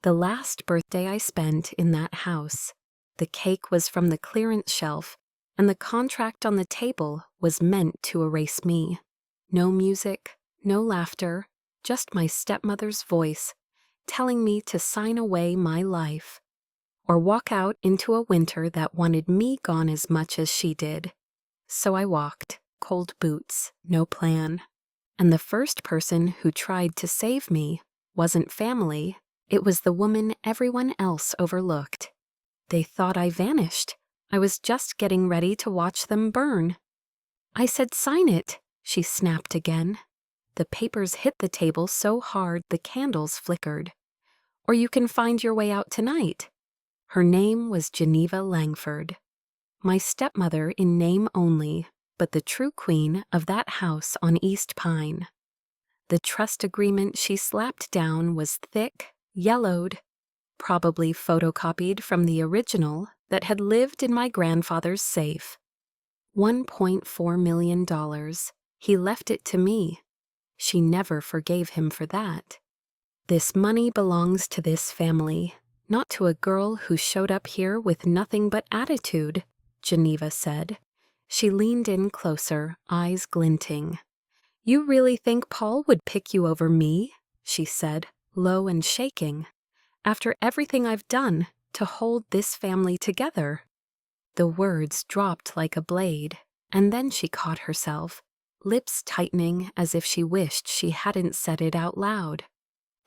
The last birthday I spent in that house. The cake was from the clearance shelf, and the contract on the table was meant to erase me. No music, no laughter, just my stepmother's voice telling me to sign away my life, or walk out into a winter that wanted me gone as much as she did. So I walked, cold boots, no plan. And the first person who tried to save me wasn't family, it was the woman everyone else overlooked. They thought I vanished. I was just getting ready to watch them burn. I said, "Sign it," she snapped again. The papers hit the table so hard the candles flickered. "Or you can find your way out tonight." Her name was Geneva Langford. My stepmother in name only, but the true queen of that house on East Pine. The trust agreement she slapped down was thick, yellowed, probably photocopied from the original that had lived in my grandfather's safe. $1.4 million. He left it to me. She never forgave him for that. This money belongs to this family, not to a girl who showed up here with nothing but attitude, Geneva said. She leaned in closer, eyes glinting. "You really think Paul would pick you over me?" she said, low and shaking. "After everything I've done to hold this family together?" The words dropped like a blade, and then she caught herself, lips tightening as if she wished she hadn't said it out loud.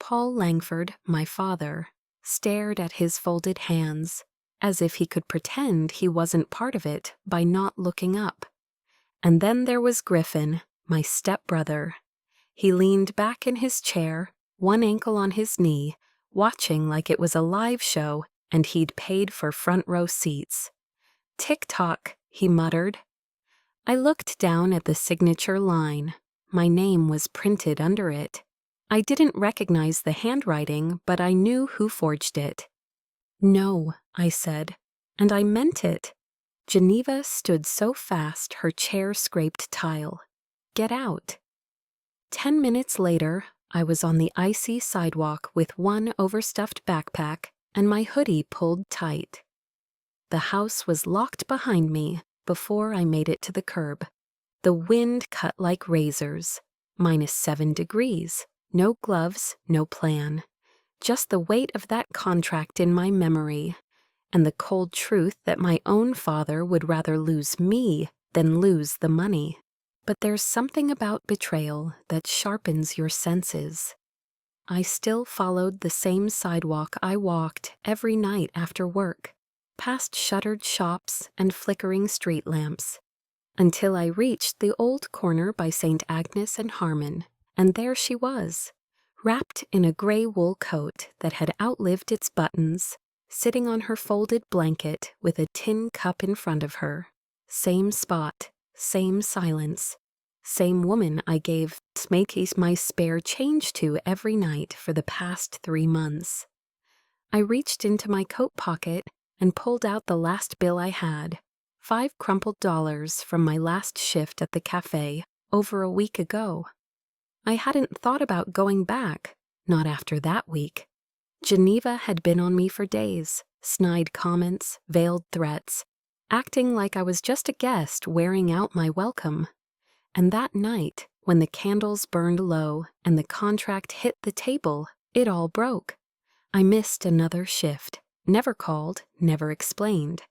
Paul Langford, my father, stared at his folded hands, as if he could pretend he wasn't part of it by not looking up. And then there was Griffin, my stepbrother. He leaned back in his chair, one ankle on his knee, watching like it was a live show and he'd paid for front row seats. "Tick-tock," he muttered. I looked down at the signature line. My name was printed under it. I didn't recognize the handwriting, but I knew who forged it. "No," I said, and I meant it. Geneva stood so fast her chair scraped tile. "Get out." 10 minutes later, I was on the icy sidewalk with one overstuffed backpack and my hoodie pulled tight. The house was locked behind me before I made it to the curb. The wind cut like razors. -7 degrees. No gloves, no plan. Just the weight of that contract in my memory, and the cold truth that my own father would rather lose me than lose the money. But there's something about betrayal that sharpens your senses. I still followed the same sidewalk I walked every night after work, past shuttered shops and flickering street lamps, until I reached the old corner by St. Agnes and Harmon, and there she was, wrapped in a gray wool coat that had outlived its buttons, sitting on her folded blanket with a tin cup in front of her. Same spot, same silence, same woman I gave Smakey's my spare change to every night for the past 3 months. I reached into my coat pocket and pulled out the last bill I had, 5 crumpled dollars from my last shift at the cafe over a week ago. I hadn't thought about going back, not after that week. Geneva had been on me for days, snide comments, veiled threats, acting like I was just a guest wearing out my welcome. And that night, when the candles burned low and the contract hit the table, it all broke. I missed another shift, never called, never explained.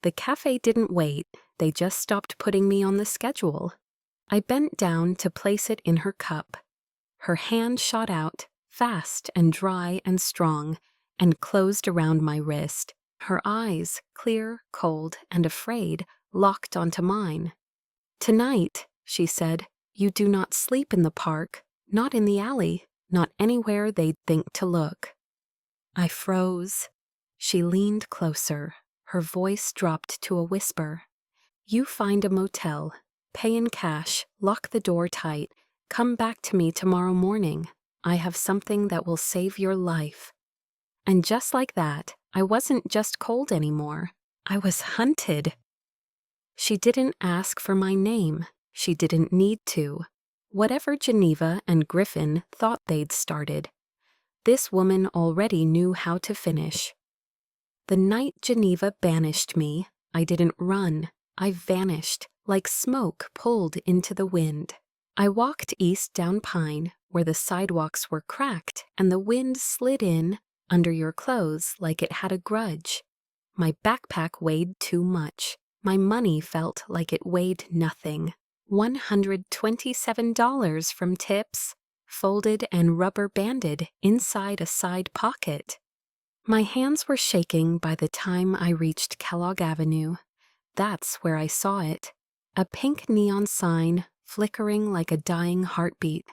The cafe didn't wait, they just stopped putting me on the schedule. I bent down to place it in her cup. Her hand shot out, fast and dry and strong, and closed around my wrist. Her eyes, clear, cold, and afraid, locked onto mine. "Tonight," she said, "you do not sleep in the park, not in the alley, not anywhere they'd think to look." I froze. She leaned closer. Her voice dropped to a whisper. "You find a motel, pay in cash, lock the door tight, come back to me tomorrow morning. I have something that will save your life." And just like that, I wasn't just cold anymore. I was hunted. She didn't ask for my name. She didn't need to. Whatever Geneva and Griffin thought they'd started, This woman already knew how to finish. The night Geneva banished me, I didn't run. I vanished, like smoke pulled into the wind. I walked east down Pine, where the sidewalks were cracked and the wind slid in under your clothes like it had a grudge. My backpack weighed too much. My money felt like it weighed nothing. $127 from tips, folded and rubber banded inside a side pocket. My hands were shaking by the time I reached Kellogg Avenue. That's where I saw it. A pink neon sign flickering like a dying heartbeat.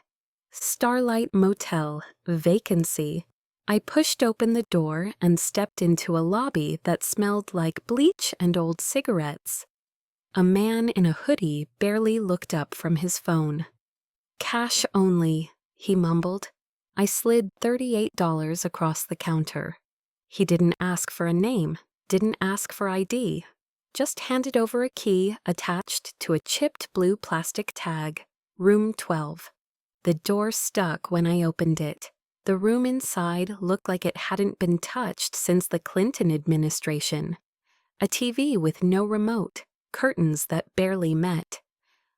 Starlight Motel, vacancy. I pushed open the door and stepped into a lobby that smelled like bleach and old cigarettes. A man in a hoodie barely looked up from his phone. "Cash only," he mumbled. I slid $38 across the counter. He didn't ask for a name, didn't ask for ID, just handed over a key attached to a chipped blue plastic tag. Room 12. The door stuck when I opened it. The room inside looked like it hadn't been touched since the Clinton administration. A TV with no remote, curtains that barely met.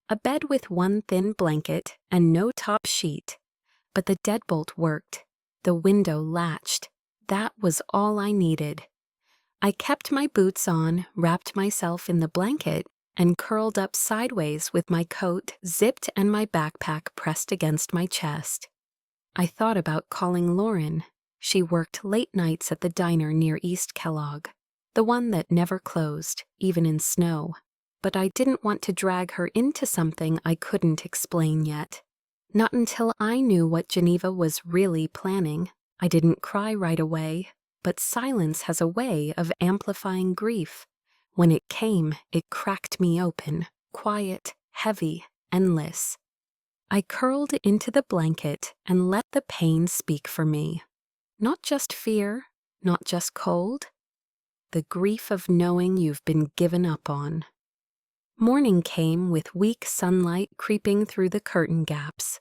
A bed with one thin blanket and no top sheet. But the deadbolt worked. The window latched. That was all I needed. I kept my boots on, wrapped myself in the blanket, and curled up sideways with my coat zipped and my backpack pressed against my chest. I thought about calling Lauren. She worked late nights at the diner near East Kellogg, the one that never closed, even in snow. But I didn't want to drag her into something I couldn't explain yet. Not until I knew what Geneva was really planning. I didn't cry right away, but silence has a way of amplifying grief. When it came, it cracked me open, quiet, heavy, endless. I curled into the blanket and let the pain speak for me. Not just fear, not just cold. The grief of knowing you've been given up on. Morning came with weak sunlight creeping through the curtain gaps.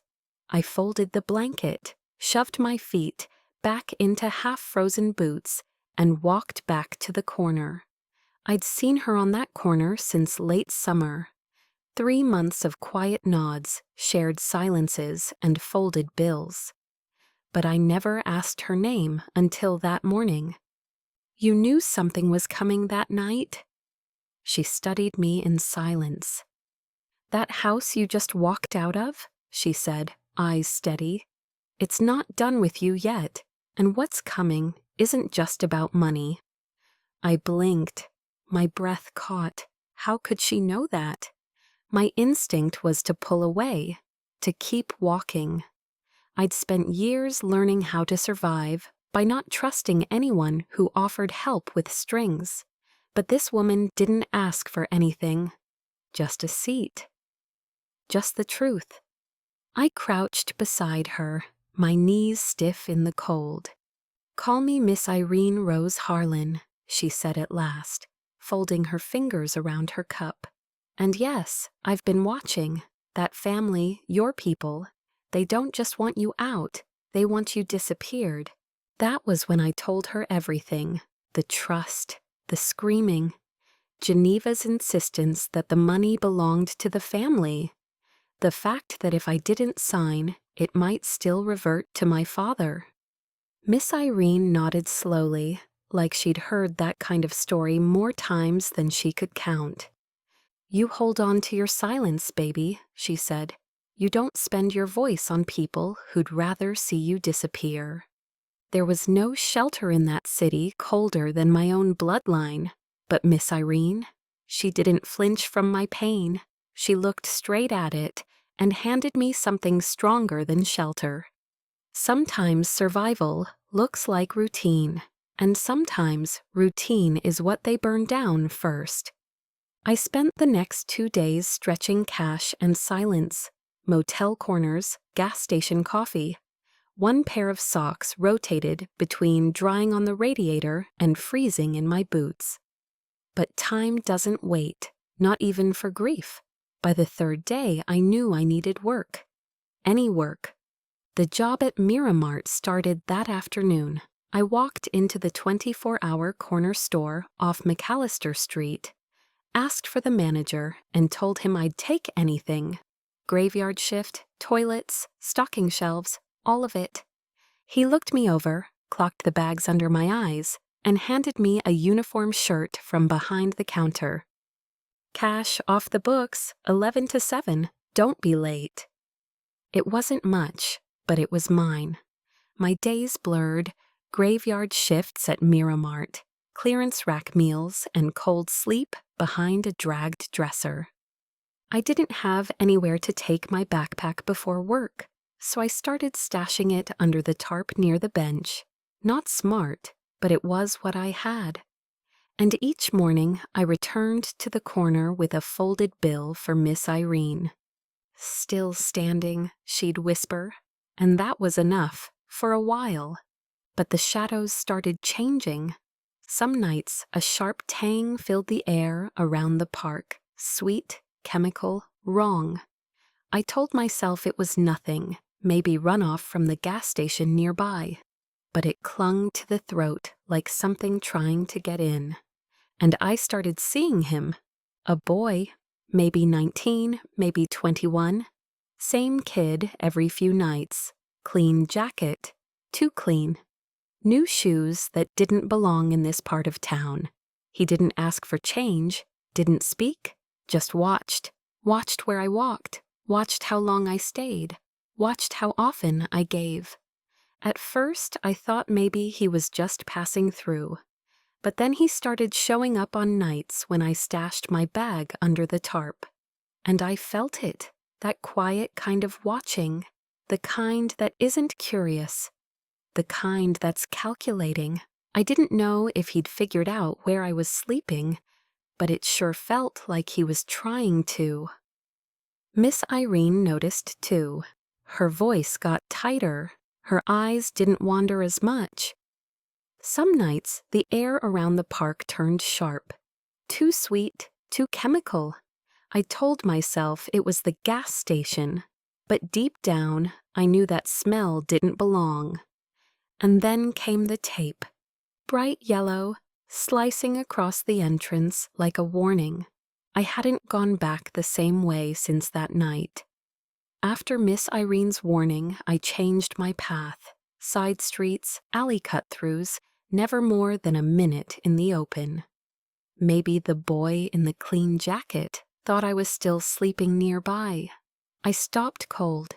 I folded the blanket, shoved my feet back into half-frozen boots, and walked back to the corner. I'd seen her on that corner since late summer. 3 months of quiet nods, shared silences, and folded bills. But I never asked her name until that morning. "You knew something was coming that night?" She studied me in silence. "That house you just walked out of?" she said, eyes steady. "It's not done with you yet, and what's coming isn't just about money." I blinked. My breath caught. How could she know that? My instinct was to pull away, to keep walking. I'd spent years learning how to survive by not trusting anyone who offered help with strings. But this woman didn't ask for anything. Just a seat. Just the truth. I crouched beside her, my knees stiff in the cold. "Call me Miss Irene Rose Harlan," she said at last, folding her fingers around her cup. "And yes, I've been watching. That family, your people, they don't just want you out, they want you disappeared." That was when I told her everything. The trust, the screaming, Geneva's insistence that the money belonged to the family, the fact that if I didn't sign, it might still revert to my father. Miss Irene nodded slowly, like she'd heard that kind of story more times than she could count. "You hold on to your silence, baby," she said. "You don't spend your voice on people who'd rather see you disappear." There was no shelter in that city colder than my own bloodline. But Miss Irene, she didn't flinch from my pain. She looked straight at it and handed me something stronger than shelter. Sometimes survival looks like routine, and sometimes routine is what they burn down first. I spent the next 2 days stretching cash and silence, motel corners, gas station coffee. One pair of socks rotated between drying on the radiator and freezing in my boots. But time doesn't wait, not even for grief. By the 3rd day, I knew I needed work. Any work. The job at Miramart started that afternoon. I walked into the 24-hour corner store off McAllister Street, asked for the manager, and told him I'd take anything. Graveyard shift, toilets, stocking shelves, all of it. He looked me over, clocked the bags under my eyes, and handed me a uniform shirt from behind the counter. Cash off the books, 11 to 7, don't be late. It wasn't much, but it was mine. My days blurred, graveyard shifts at Miramart, clearance rack meals, and cold sleep behind a dragged dresser. I didn't have anywhere to take my backpack before work, so I started stashing it under the tarp near the bench. Not smart, but it was what I had. And each morning I returned to the corner with a folded bill for Miss Irene. "Still standing," she'd whisper, and that was enough, for a while. But the shadows started changing. Some nights a sharp tang filled the air around the park, sweet, chemical, wrong. I told myself it was nothing, maybe runoff from the gas station nearby. But it clung to the throat like something trying to get in. And I started seeing him. A boy, maybe 19, maybe 21. Same kid every few nights. Clean jacket, too clean. New shoes that didn't belong in this part of town. He didn't ask for change, didn't speak, just watched. Watched where I walked, watched how long I stayed, watched how often I gave. At first, I thought maybe he was just passing through. But then he started showing up on nights when I stashed my bag under the tarp. And I felt it, that quiet kind of watching, the kind that isn't curious, the kind that's calculating. I didn't know if he'd figured out where I was sleeping, but it sure felt like he was trying to. Miss Irene noticed too. Her voice got tighter. Her eyes didn't wander as much. Some nights, the air around the park turned sharp. Too sweet, too chemical. I told myself it was the gas station, but deep down, I knew that smell didn't belong. And then came the tape. Bright yellow, slicing across the entrance like a warning. I hadn't gone back the same way since that night. After Miss Irene's warning, I changed my path. Side streets, alley cut-throughs, never more than a minute in the open. Maybe the boy in the clean jacket thought I was still sleeping nearby. I stopped cold.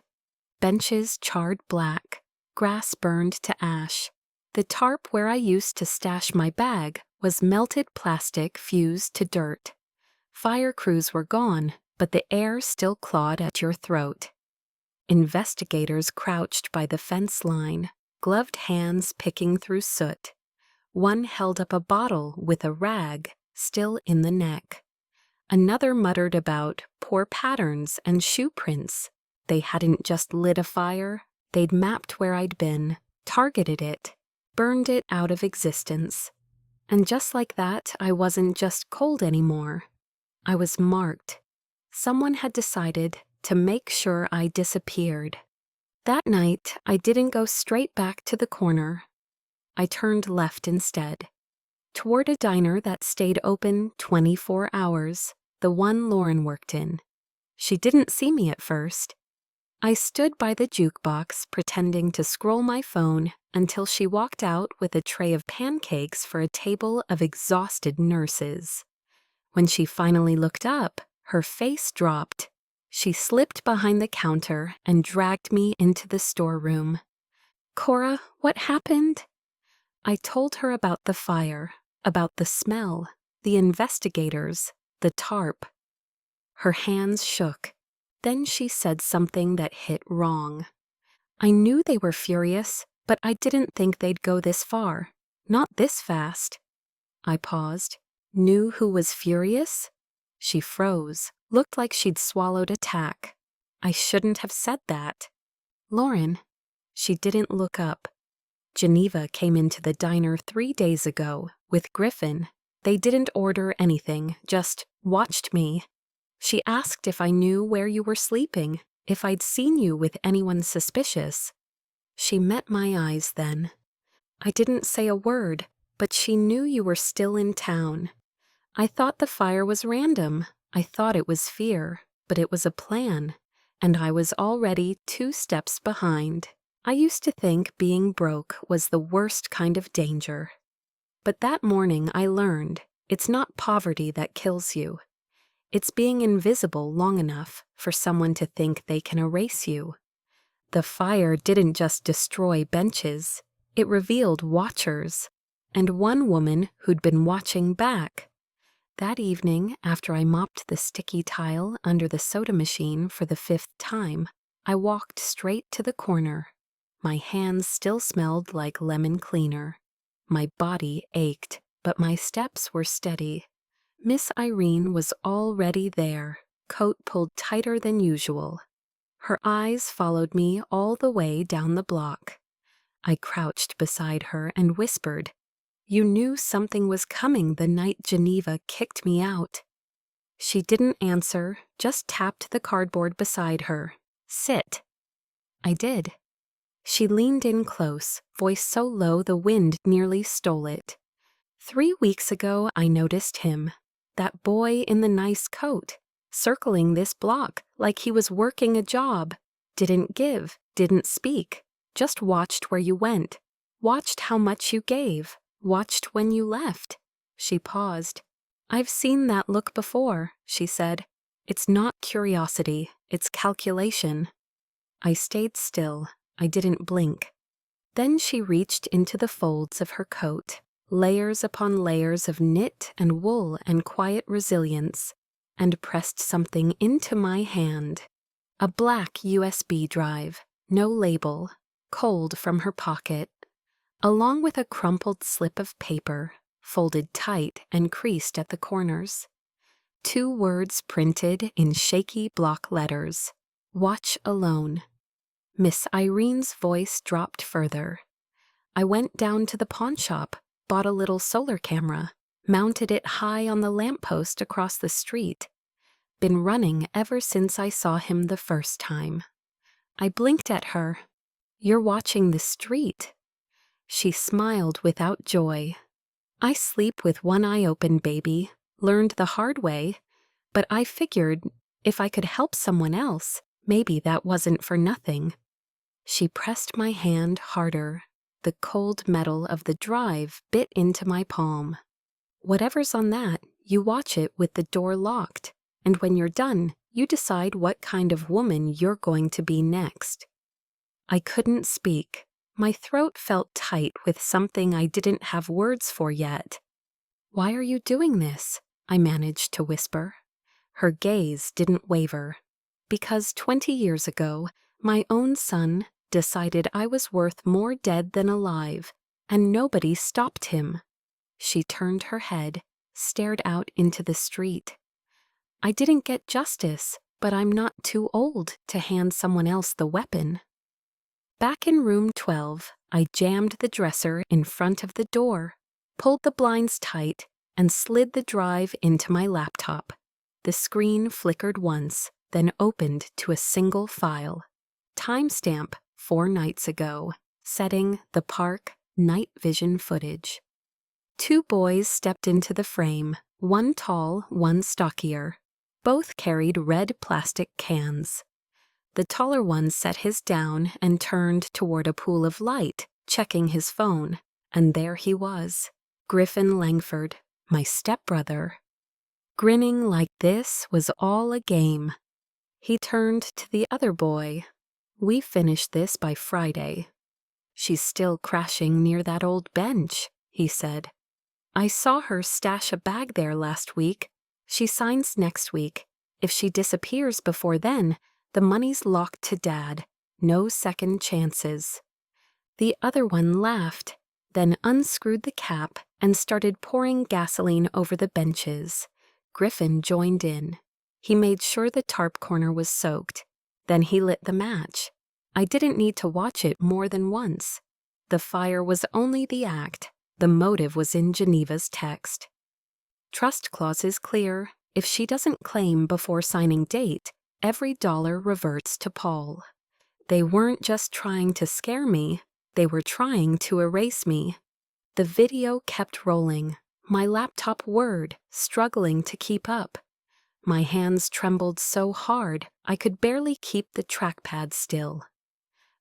Benches charred black, grass burned to ash. The tarp where I used to stash my bag was melted plastic fused to dirt. Fire crews were gone, but the air still clawed at your throat. Investigators crouched by the fence line, gloved hands picking through soot. One held up a bottle with a rag still in the neck. Another muttered about poor patterns and shoe prints. They hadn't just lit a fire, they'd mapped where I'd been, targeted it, burned it out of existence. And just like that, I wasn't just cold anymore. I was marked. Someone had decided to make sure I disappeared. That night, I didn't go straight back to the corner. I turned left instead, toward a diner that stayed open 24 hours, the one Lauren worked in. She didn't see me at first. I stood by the jukebox pretending to scroll my phone until she walked out with a tray of pancakes for a table of exhausted nurses. When she finally looked up, her face dropped. She slipped behind the counter and dragged me into the storeroom. "Cora, what happened?" I told her about the fire, about the smell, the investigators, the tarp. Her hands shook. Then she said something that hit wrong. I knew they were furious, but I didn't think they'd go this far. Not this fast. I paused. Knew who was furious? She froze, looked like she'd swallowed a tack. I shouldn't have said that. Lauren. She didn't look up. Geneva came into the diner 3 days ago with Griffin. They didn't order anything, just watched me. She asked if I knew where you were sleeping, if I'd seen you with anyone suspicious. She met my eyes then. I didn't say a word, but she knew you were still in town. I thought the fire was random. I thought it was fear, but it was a plan, and I was already 2 steps behind. I used to think being broke was the worst kind of danger. But that morning I learned it's not poverty that kills you. It's being invisible long enough for someone to think they can erase you. The fire didn't just destroy benches, it revealed watchers, and one woman who'd been watching back. That evening, after I mopped the sticky tile under the soda machine for the 5th time, I walked straight to the corner. My hands still smelled like lemon cleaner. My body ached, but my steps were steady. Miss Irene was already there, coat pulled tighter than usual. Her eyes followed me all the way down the block. I crouched beside her and whispered, "You knew something was coming the night Geneva kicked me out." She didn't answer, just tapped the cardboard beside her. "Sit." I did. She leaned in close, voice so low the wind nearly stole it. 3 weeks ago I noticed him, that boy in the nice coat, circling this block like he was working a job. Didn't give, didn't speak, just watched where you went, watched how much you gave, watched when you left. She paused. "I've seen that look before," she said. "It's not curiosity, it's calculation." I stayed still. I didn't blink. Then she reached into the folds of her coat, layers upon layers of knit and wool and quiet resilience, and pressed something into my hand. A black USB drive, no label, cold from her pocket, along with a crumpled slip of paper, folded tight and creased at the corners. 2 words printed in shaky block letters: "Watch alone." Miss Irene's voice dropped further. "I went down to the pawn shop, bought a little solar camera, mounted it high on the lamppost across the street. Been running ever since I saw him the first time." I blinked at her. "You're watching the street." She smiled without joy. "I sleep with one eye open, baby. Learned the hard way. But I figured if I could help someone else, maybe that wasn't for nothing." She pressed my hand harder. The cold metal of the drive bit into my palm. "Whatever's on that, you watch it with the door locked, and when you're done, you decide what kind of woman you're going to be next." I couldn't speak. My throat felt tight with something I didn't have words for yet. "Why are you doing this?" I managed to whisper. Her gaze didn't waver. "Because 20 years ago, my own son decided I was worth more dead than alive, and nobody stopped him." She turned her head, stared out into the street. "I didn't get justice, but I'm not too old to hand someone else the weapon." Back in room 12, I jammed the dresser in front of the door, pulled the blinds tight, and slid the drive into my laptop. The screen flickered once, then opened to a single file. Timestamp 4 nights ago. Setting the park, night vision footage. 2 boys stepped into the frame, one tall, one stockier. Both carried red plastic cans. The taller one set his down and turned toward a pool of light, checking his phone. And there he was, Griffin Langford, my stepbrother. Grinning like this was all a game. He turned to the other boy. "We finished this by Friday." "She's still crashing near that old bench," he said. "I saw her stash a bag there last week. She signs next week. If she disappears before then, the money's locked to Dad. No second chances." The other one laughed, then unscrewed the cap and started pouring gasoline over the benches. Griffin joined in. He made sure the tarp corner was soaked. Then he lit the match. I didn't need to watch it more than once. The fire was only the act. The motive was in Geneva's text. "Trust clause is clear. If she doesn't claim before signing date, every dollar reverts to Paul." They weren't just trying to scare me, they were trying to erase me. The video kept rolling, my laptop whirred, struggling to keep up. My hands trembled so hard I could barely keep the trackpad still.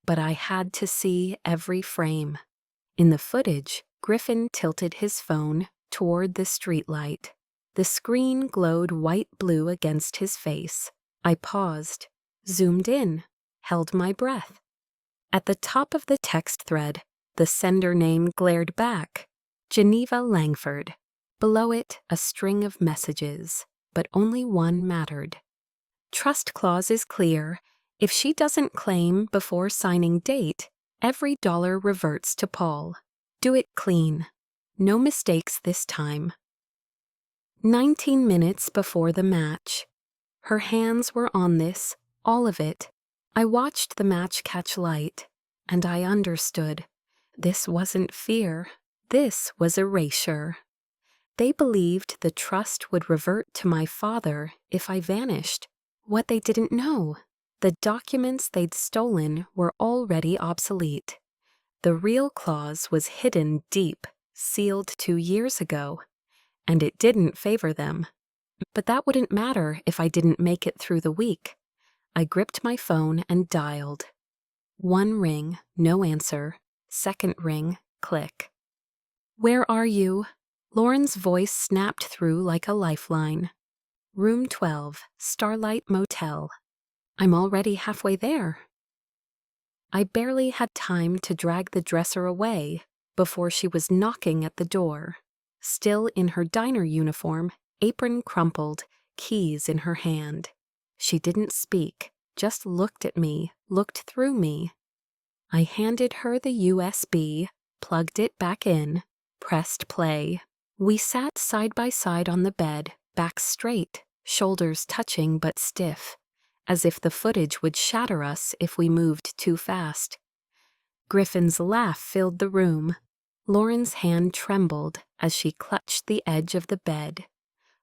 But I had to see every frame. In the footage, Griffin tilted his phone toward the streetlight. The screen glowed white-blue against his face. I paused, zoomed in, held my breath. At the top of the text thread, the sender name glared back, Geneva Langford. Below it, a string of messages, but only one mattered. Trust clause is clear. If she doesn't claim before signing date, every dollar reverts to Paul. Do it clean. No mistakes this time. 19 minutes before the match. Her hands were on this, all of it. I watched the match catch light, and I understood. This wasn't fear. This was erasure. They believed the trust would revert to my father if I vanished. What they didn't know, the documents they'd stolen were already obsolete. The real clause was hidden deep, sealed 2 years ago, and it didn't favor them. But that wouldn't matter if I didn't make it through the week. I gripped my phone and dialed. 1 ring, no answer. 2nd ring, click. Where are you? Lauren's voice snapped through like a lifeline. Room 12, Starlight Motel. I'm already halfway there. I barely had time to drag the dresser away before she was knocking at the door. Still in her diner uniform, apron crumpled, keys in her hand. She didn't speak, just looked at me, looked through me. I handed her the USB, plugged it back in, pressed play. We sat side by side on the bed, backs straight, shoulders touching but stiff, as if the footage would shatter us if we moved too fast. Griffin's laugh filled the room. Lauren's hand trembled as she clutched the edge of the bed.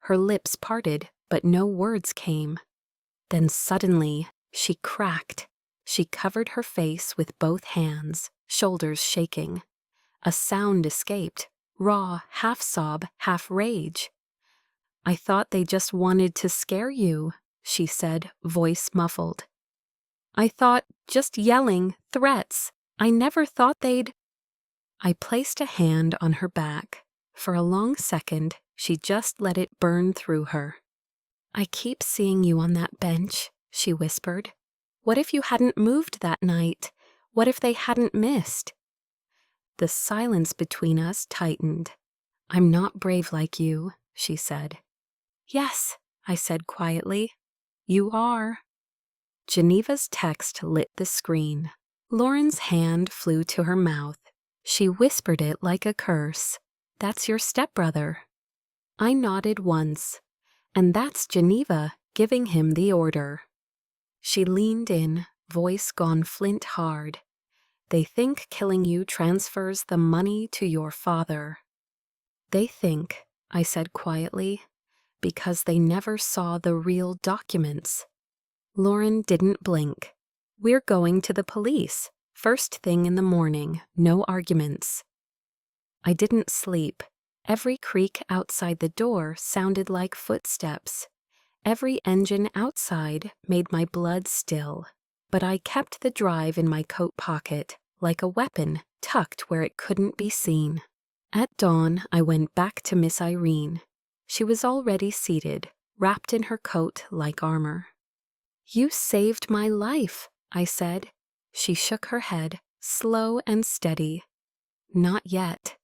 Her lips parted, but no words came. Then suddenly, she cracked. She covered her face with both hands, shoulders shaking. A sound escaped, raw, half sob, half rage. I thought they just wanted to scare you, she said, voice muffled. I thought just yelling, threats. I never thought they'd... I placed a hand on her back. For a long second, she just let it burn through her. I keep seeing you on that bench, she whispered. What if you hadn't moved that night? What if they hadn't missed? The silence between us tightened. I'm not brave like you, she said. Yes, I said quietly. You are. Geneva's text lit the screen. Lauren's hand flew to her mouth. She whispered it like a curse. That's your stepbrother. I nodded once, and that's Geneva giving him the order. She leaned in, voice gone flint hard. They think killing you transfers the money to your father. They think, I said quietly, because they never saw the real documents. Lauren didn't blink. We're going to the police. First thing in the morning, no arguments. I didn't sleep. Every creak outside the door sounded like footsteps. Every engine outside made my blood still. But I kept the drive in my coat pocket, like a weapon tucked where it couldn't be seen. At dawn, I went back to Miss Irene. She was already seated, wrapped in her coat like armor. You saved my life, I said. She shook her head, slow and steady. Not yet.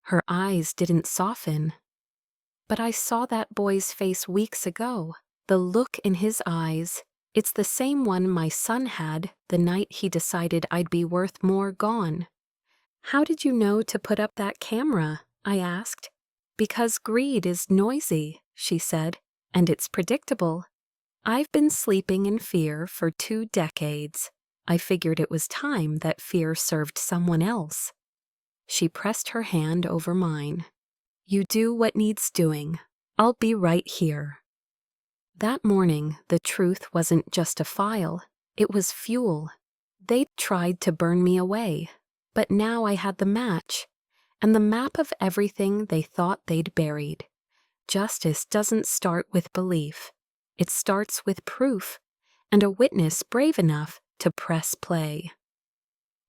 Her eyes didn't soften. But I saw that boy's face weeks ago, the look in his eyes. It's the same one my son had the night he decided I'd be worth more gone. How did you know to put up that camera? I asked. Because greed is noisy, she said, and it's predictable. I've been sleeping in fear for 2 decades. I figured it was time that fear served someone else. She pressed her hand over mine. You do what needs doing. I'll be right here. That morning, the truth wasn't just a file. It was fuel. They'd tried to burn me away, but now I had the match, and the map of everything they thought they'd buried. Justice doesn't start with belief. It starts with proof, and a witness brave enough to press play.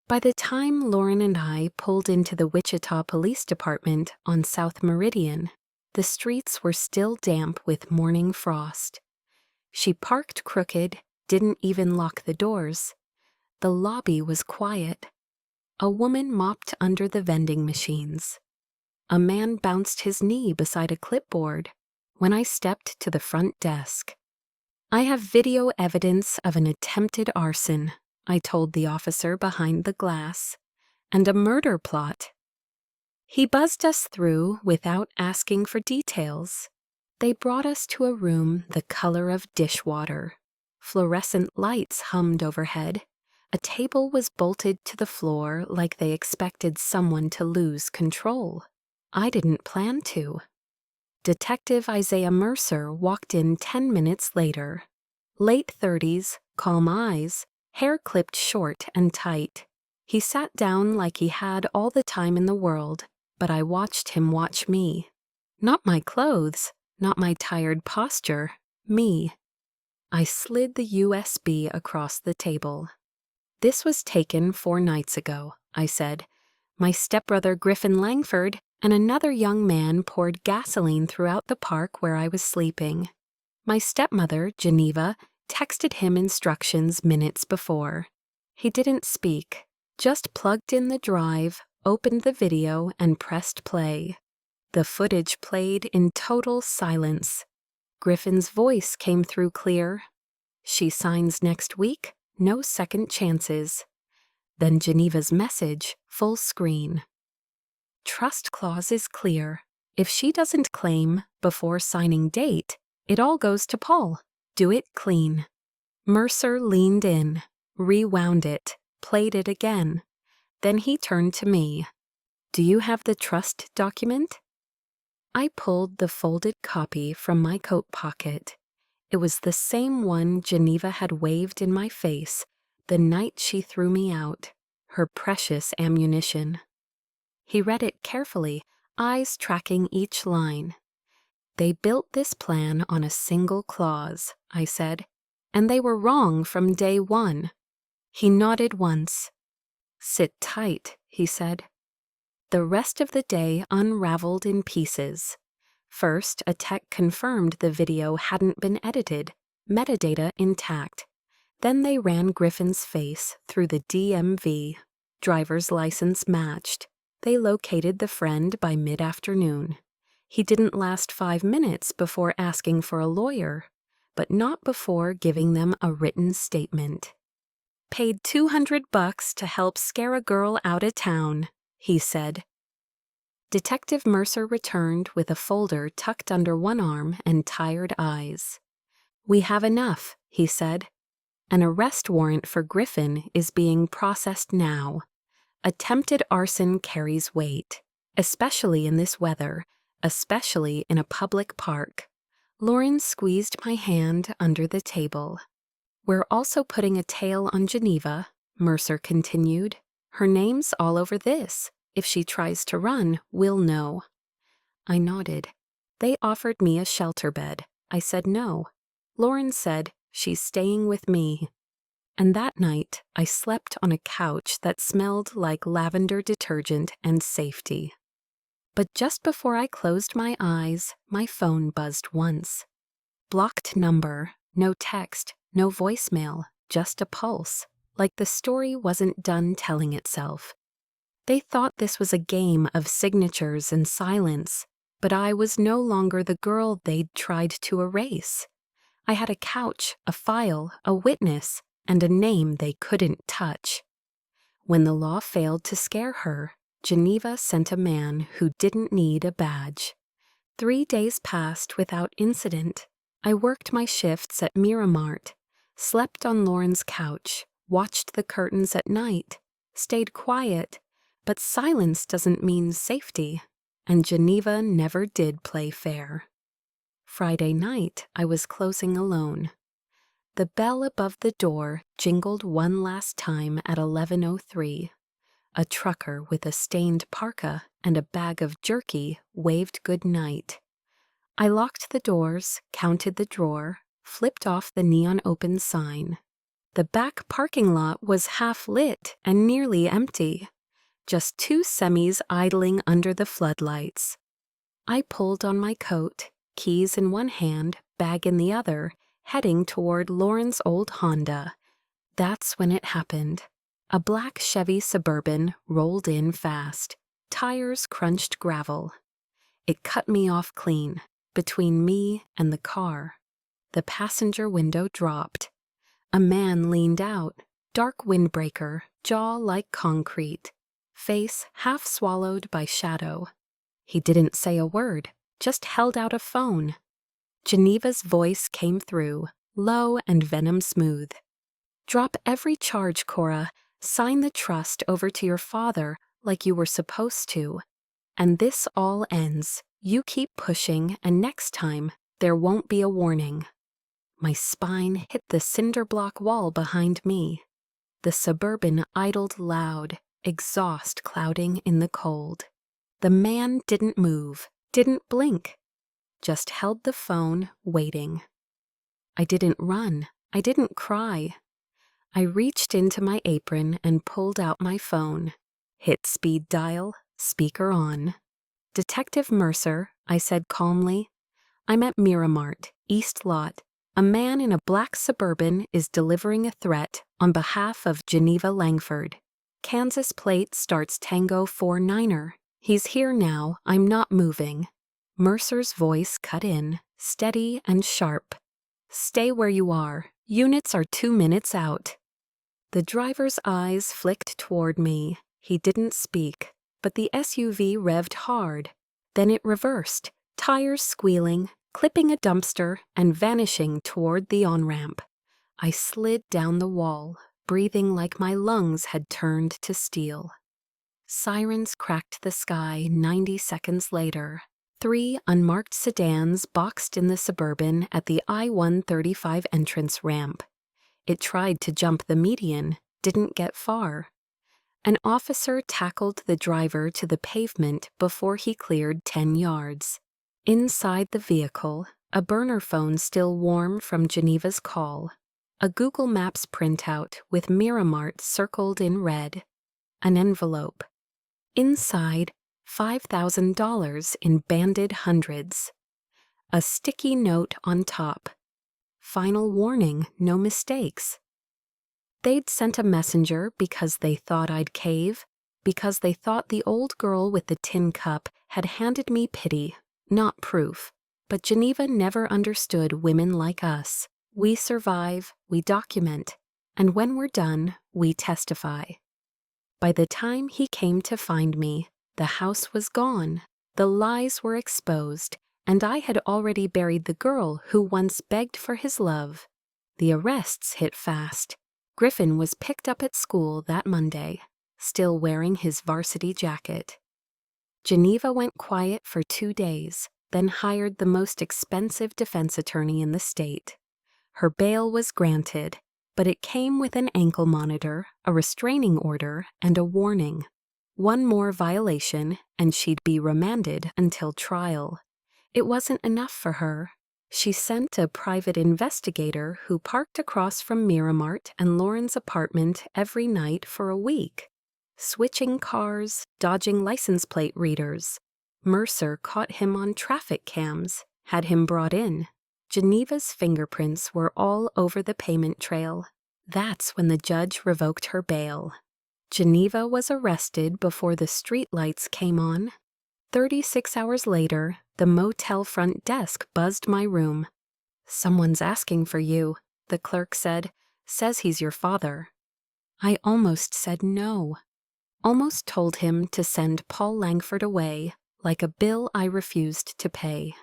By the time Lauren and I pulled into the Wichita Police Department on South Meridian, the streets were still damp with morning frost. She parked crooked, didn't even lock the doors. The lobby was quiet. A woman mopped under the vending machines. A man bounced his knee beside a clipboard when I stepped to the front desk. "I have video evidence of an attempted arson," I told the officer behind the glass, "and a murder plot." He buzzed us through without asking for details. They brought us to a room the color of dishwater. Fluorescent lights hummed overhead. A table was bolted to the floor like they expected someone to lose control. I didn't plan to. Detective Isaiah Mercer walked in 10 minutes later. Late 30s, calm eyes, hair clipped short and tight. He sat down like he had all the time in the world, but I watched him watch me. Not my clothes, not my tired posture, me. I slid the USB across the table. "This was taken 4 nights ago," I said. "My stepbrother Griffin Langford and another young man poured gasoline throughout the park where I was sleeping. My stepmother, Geneva, texted him instructions minutes before. He didn't speak, just plugged in the drive, opened the video, and pressed play. The footage played in total silence. Griffin's voice came through clear. 'She signs next week, no second chances.' Then Geneva's message, full screen. 'Trust clause is clear. If she doesn't claim before signing date, it all goes to Paul. Do it clean.' Mercer leaned in, rewound it, played it again. Then he turned to me. 'Do you have the trust document?' I pulled the folded copy from my coat pocket. It was the same one Geneva had waved in my face the night she threw me out, her precious ammunition. He read it carefully, eyes tracking each line. "They built this plan on a single clause," I said, "and they were wrong from day one." He nodded once. "Sit tight," he said. The rest of the day unraveled in pieces. First, a tech confirmed the video hadn't been edited, metadata intact. Then they ran Griffin's face through the DMV. Driver's license matched. They located the friend by mid-afternoon. He didn't last 5 minutes before asking for a lawyer, but not before giving them a written statement. "Paid $200 to help scare a girl out of town," he said. Detective Mercer returned with a folder tucked under one arm and tired eyes. "We have enough," he said. "An arrest warrant for Griffin is being processed now. Attempted arson carries weight, especially in this weather, especially in a public park." Lauren squeezed my hand under the table. "We're also putting a tail on Geneva," Mercer continued. "Her name's all over this. If she tries to run, we'll know." I nodded. "They offered me a shelter bed. I said no. Lauren said she's staying with me." And that night, I slept on a couch that smelled like lavender detergent and safety. But just before I closed my eyes, my phone buzzed once. Blocked number, no text, no voicemail, just a pulse, like the story wasn't done telling itself. They thought this was a game of signatures and silence, but I was no longer the girl they'd tried to erase. I had a couch, a file, a witness, and a name they couldn't touch. When the law failed to scare her, Geneva sent a man who didn't need a badge. 3 days passed without incident. I worked my shifts at Miramart, slept on Lauren's couch, watched the curtains at night, stayed quiet, but silence doesn't mean safety, and Geneva never did play fair. Friday night, I was closing alone. The bell above the door jingled one last time at 11:03. A trucker with a stained parka and a bag of jerky waved good night. I locked the doors, counted the drawer, flipped off the neon open sign. The back parking lot was half lit and nearly empty. Just two semis idling under the floodlights. I pulled on my coat, keys in one hand, bag in the other, heading toward Lauren's old Honda. That's when it happened. A black Chevy Suburban rolled in fast. Tires crunched gravel. It cut me off clean, between me and the car. The passenger window dropped. A man leaned out, dark windbreaker, jaw like concrete, face half swallowed by shadow. He didn't say a word, just held out a phone. Geneva's voice came through, low and venom smooth. "Drop every charge, Cora. Sign the trust over to your father like you were supposed to. And this all ends. You keep pushing, and next time, there won't be a warning." My spine hit the cinder block wall behind me. The Suburban idled loud, exhaust clouding in the cold. The man didn't move, didn't blink, just held the phone, waiting. I didn't run. I didn't cry. I reached into my apron and pulled out my phone. Hit speed dial, speaker on. "Detective Mercer," I said calmly. "I'm at Miramart, East Lot. A man in a black Suburban is delivering a threat on behalf of Geneva Langford. Kansas plate starts Tango 49er. He's here now, I'm not moving." Mercer's voice cut in, steady and sharp. "Stay where you are. Units are 2 minutes out." The driver's eyes flicked toward me. He didn't speak, but the SUV revved hard. Then it reversed, tires squealing, clipping a dumpster and vanishing toward the on-ramp. I slid down the wall, breathing like my lungs had turned to steel. Sirens cracked the sky 90 seconds later. 3 unmarked sedans boxed in the Suburban at the I-135 entrance ramp. It tried to jump the median, didn't get far. An officer tackled the driver to the pavement before he cleared 10 yards. Inside the vehicle, a burner phone still warm from Geneva's call. A Google Maps printout with Miramart circled in red. An envelope. Inside, $5,000 in banded hundreds. A sticky note on top. "Final warning, no mistakes." They'd sent a messenger because they thought I'd cave, because they thought the old girl with the tin cup had handed me pity, not proof. But Geneva never understood women like us. We survive, we document, and when we're done, we testify. By the time he came to find me, the house was gone, the lies were exposed, and I had already buried the girl who once begged for his love. The arrests hit fast. Griffin was picked up at school that Monday, still wearing his varsity jacket. Geneva went quiet for 2 days, then hired the most expensive defense attorney in the state. Her bail was granted, but it came with an ankle monitor, a restraining order, and a warning. One more violation, and she'd be remanded until trial. It wasn't enough for her. She sent a private investigator who parked across from Miramart and Lauren's apartment every night for a week, switching cars, dodging license plate readers. Mercer caught him on traffic cams, had him brought in. Geneva's fingerprints were all over the payment trail. That's when the judge revoked her bail. Geneva was arrested before the streetlights came on. 36 hours later, the motel front desk buzzed my room. "Someone's asking for you," the clerk said. "Says he's your father." I almost said no. Almost told him to send Paul Langford away, like a bill I refused to pay.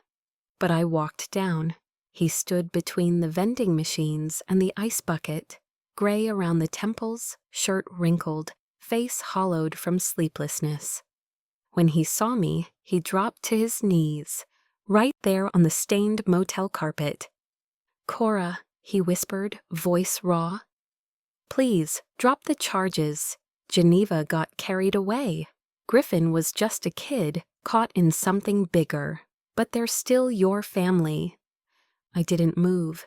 But I walked down. He stood between the vending machines and the ice bucket, gray around the temples, shirt wrinkled, face hollowed from sleeplessness. When he saw me, he dropped to his knees, right there on the stained motel carpet. "Cora, he whispered, voice raw. Please, drop the charges. Geneva got carried away. Griffin was just a kid, caught in something bigger. But they're still your family. I didn't move.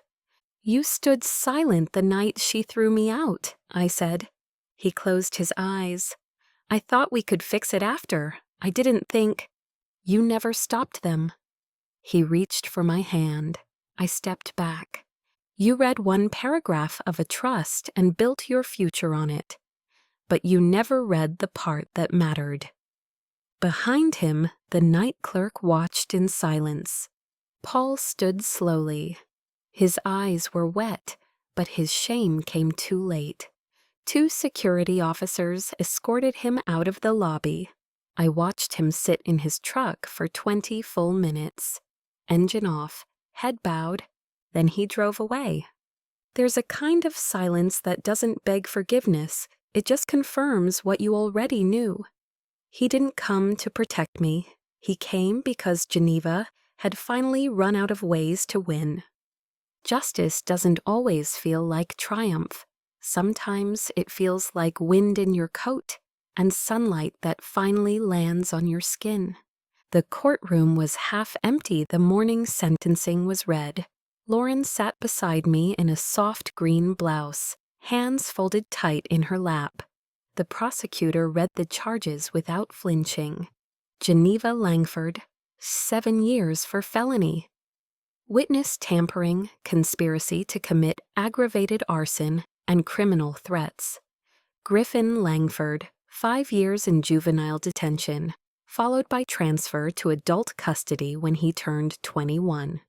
You stood silent the night she threw me out, I said. He closed his eyes. I thought we could fix it after. I didn't think. You never stopped them. He reached for my hand. I stepped back. You read one paragraph of a trust and built your future on it. But you never read the part that mattered. Behind him, the night clerk watched in silence. Paul stood slowly. His eyes were wet, but his shame came too late. 2 security officers escorted him out of the lobby. I watched him sit in his truck for 20 full minutes. Engine off, head bowed, then he drove away. There's a kind of silence that doesn't beg forgiveness, it just confirms what you already knew. He didn't come to protect me. He came because Geneva had finally run out of ways to win. Justice doesn't always feel like triumph. Sometimes it feels like wind in your coat and sunlight that finally lands on your skin. The courtroom was half empty the morning sentencing was read. Lauren sat beside me in a soft green blouse, hands folded tight in her lap. The prosecutor read the charges without flinching. Geneva Langford, 7 years for felony. Witness tampering, conspiracy to commit aggravated arson, and criminal threats. Griffin Langford, 5 years in juvenile detention, followed by transfer to adult custody when he turned 21.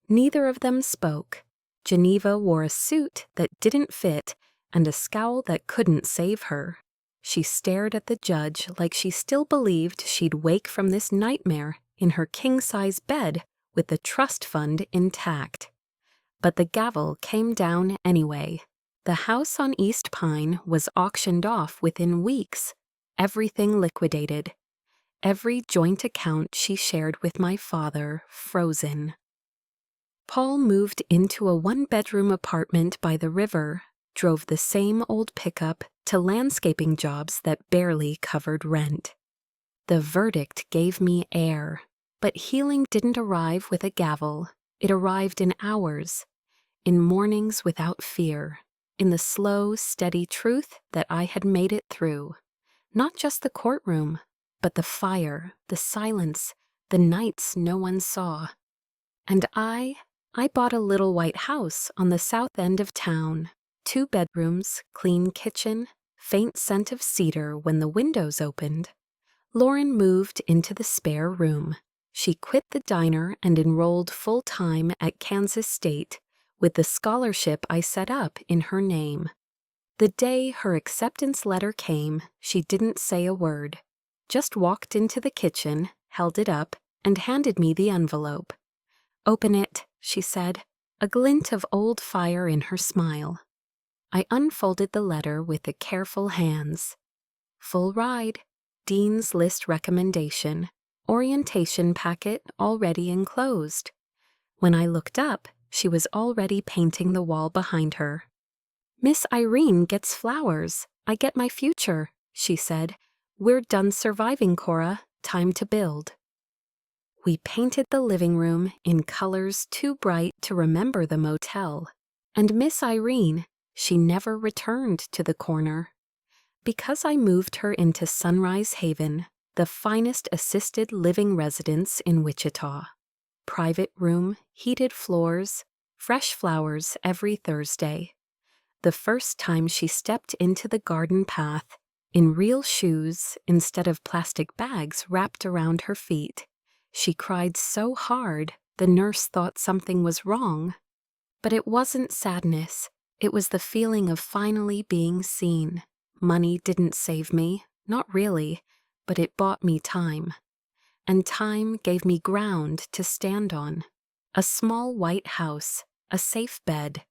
Neither of them spoke. Geneva wore a suit that didn't fit and a scowl that couldn't save her. She stared at the judge like she still believed she'd wake from this nightmare in her king-size bed with the trust fund intact. But the gavel came down anyway. The house on East Pine was auctioned off within weeks. Everything liquidated. Every joint account she shared with my father frozen. Paul moved into a 1-bedroom apartment by the river, drove the same old pickup to landscaping jobs that barely covered rent. The verdict gave me air, but healing didn't arrive with a gavel. It arrived in hours, in mornings without fear, in the slow, steady truth that I had made it through. Not just the courtroom, but the fire, the silence, the nights no one saw. And I bought a little white house on the south end of town. 2 bedrooms, clean kitchen, faint scent of cedar when the windows opened. Lauren moved into the spare room. She quit the diner and enrolled full-time at Kansas State with the scholarship I set up in her name. The day her acceptance letter came, she didn't say a word, just walked into the kitchen, held it up, and handed me the envelope. "Open it," she said, a glint of old fire in her smile. I unfolded the letter with the careful hands. Full ride, Dean's List recommendation, orientation packet already enclosed. When I looked up, she was already painting the wall behind her. "Miss Irene gets flowers. I get my future," she said. "We're done surviving, Cora. Time to build." We painted the living room in colors too bright to remember the motel. And Miss Irene, she never returned to the corner. Because I moved her into Sunrise Haven, the finest assisted living residence in Wichita. Private room, heated floors, fresh flowers every Thursday. The first time she stepped into the garden path, in real shoes instead of plastic bags wrapped around her feet, she cried so hard the nurse thought something was wrong. But it wasn't sadness. It was the feeling of finally being seen. Money didn't save me, not really, but it bought me time. And time gave me ground to stand on. A small white house, a safe bed,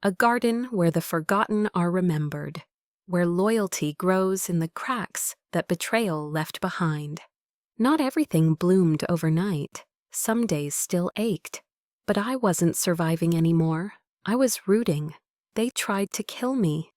a garden where the forgotten are remembered, where loyalty grows in the cracks that betrayal left behind. Not everything bloomed overnight. Some days still ached. But I wasn't surviving anymore. I was rooting. They tried to kill me.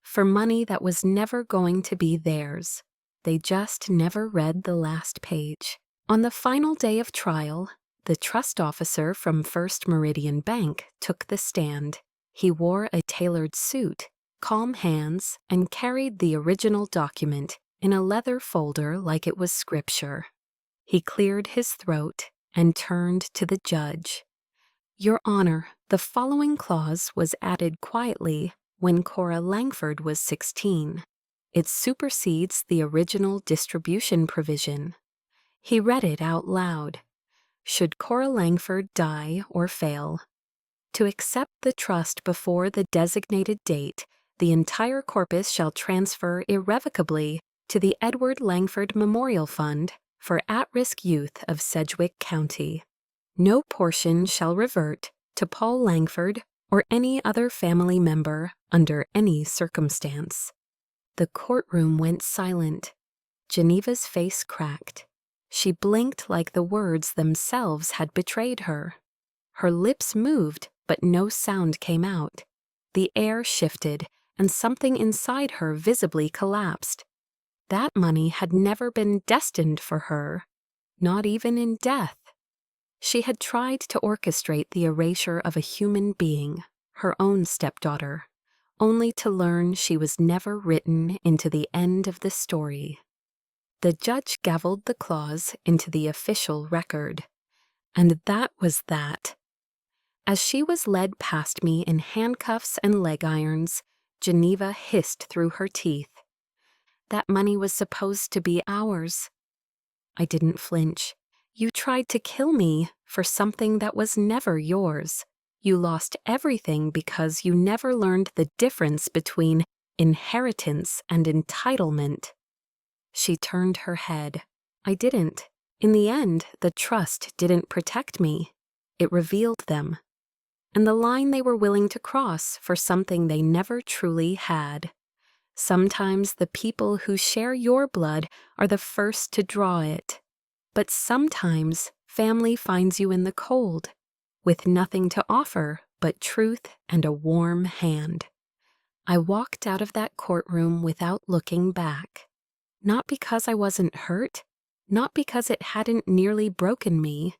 For money that was never going to be theirs. They just never read the last page. On the final day of trial, the trust officer from First Meridian Bank took the stand. He wore a tailored suit, calm hands, and carried the original document in a leather folder like it was scripture. He cleared his throat and turned to the judge. "Your Honor, the following clause was added quietly when Cora Langford was 16. It supersedes the original distribution provision." He read it out loud. "Should Cora Langford die or fail, to accept the trust before the designated date, the entire corpus shall transfer irrevocably to the Edward Langford Memorial Fund for at-risk youth of Sedgwick County. No portion shall revert to Paul Langford or any other family member under any circumstance." The courtroom went silent. Geneva's face cracked. She blinked like the words themselves had betrayed her. Her lips moved, but no sound came out. The air shifted, and something inside her visibly collapsed. That money had never been destined for her, not even in death. She had tried to orchestrate the erasure of a human being, her own stepdaughter, only to learn she was never written into the end of the story. The judge gavelled the clause into the official record. And that was that. As she was led past me in handcuffs and leg irons, Geneva hissed through her teeth. "That money was supposed to be ours." I didn't flinch. "You tried to kill me for something that was never yours. You lost everything because you never learned the difference between inheritance and entitlement." She turned her head. I didn't. In the end, the trust didn't protect me. It revealed them. And the line they were willing to cross for something they never truly had. Sometimes the people who share your blood are the first to draw it. But sometimes family finds you in the cold, with nothing to offer but truth and a warm hand. I walked out of that courtroom without looking back. Not because I wasn't hurt, not because it hadn't nearly broken me,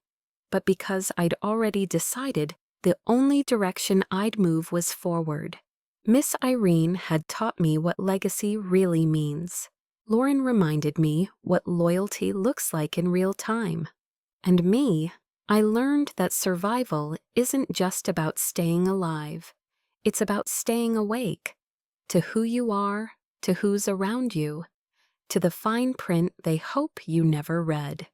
but because I'd already decided the only direction I'd move was forward. Miss Irene had taught me what legacy really means. Lauren reminded me what loyalty looks like in real time. And me, I learned that survival isn't just about staying alive. It's about staying awake, to who you are, to who's around you, to the fine print they hope you never read.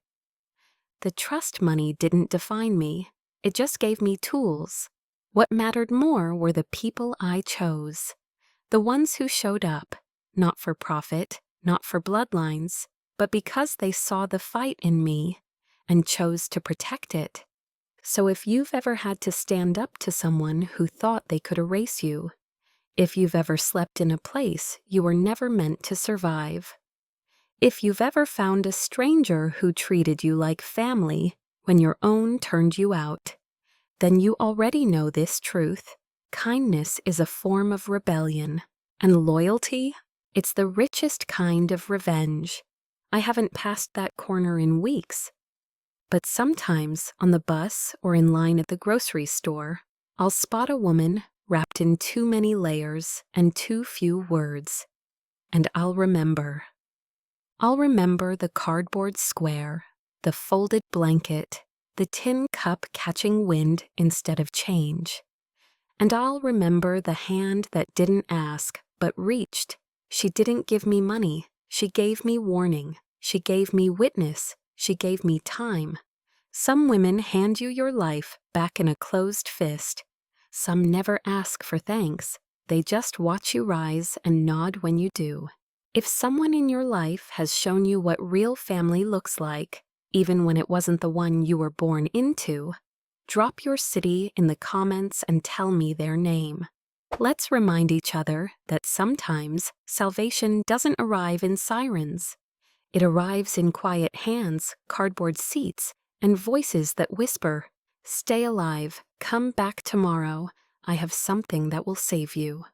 The trust money didn't define me. It just gave me tools. What mattered more were the people I chose. The ones who showed up, not for profit, not for bloodlines, but because they saw the fight in me and chose to protect it. So if you've ever had to stand up to someone who thought they could erase you, if you've ever slept in a place you were never meant to survive, if you've ever found a stranger who treated you like family when your own turned you out, then you already know this truth. Kindness is a form of rebellion, and loyalty, it's the richest kind of revenge. I haven't passed that corner in weeks. But sometimes, on the bus or in line at the grocery store, I'll spot a woman wrapped in too many layers and too few words. And I'll remember. I'll remember the cardboard square, the folded blanket, the tin cup catching wind instead of change. And I'll remember the hand that didn't ask, but reached. She didn't give me money. She gave me warning. She gave me witness. She gave me time. Some women hand you your life back in a closed fist. Some never ask for thanks. They just watch you rise and nod when you do. If someone in your life has shown you what real family looks like, even when it wasn't the one you were born into, drop your city in the comments and tell me their name. Let's remind each other that sometimes salvation doesn't arrive in sirens. It arrives in quiet hands, cardboard seats, and voices that whisper, "Stay alive, come back tomorrow. I have something that will save you.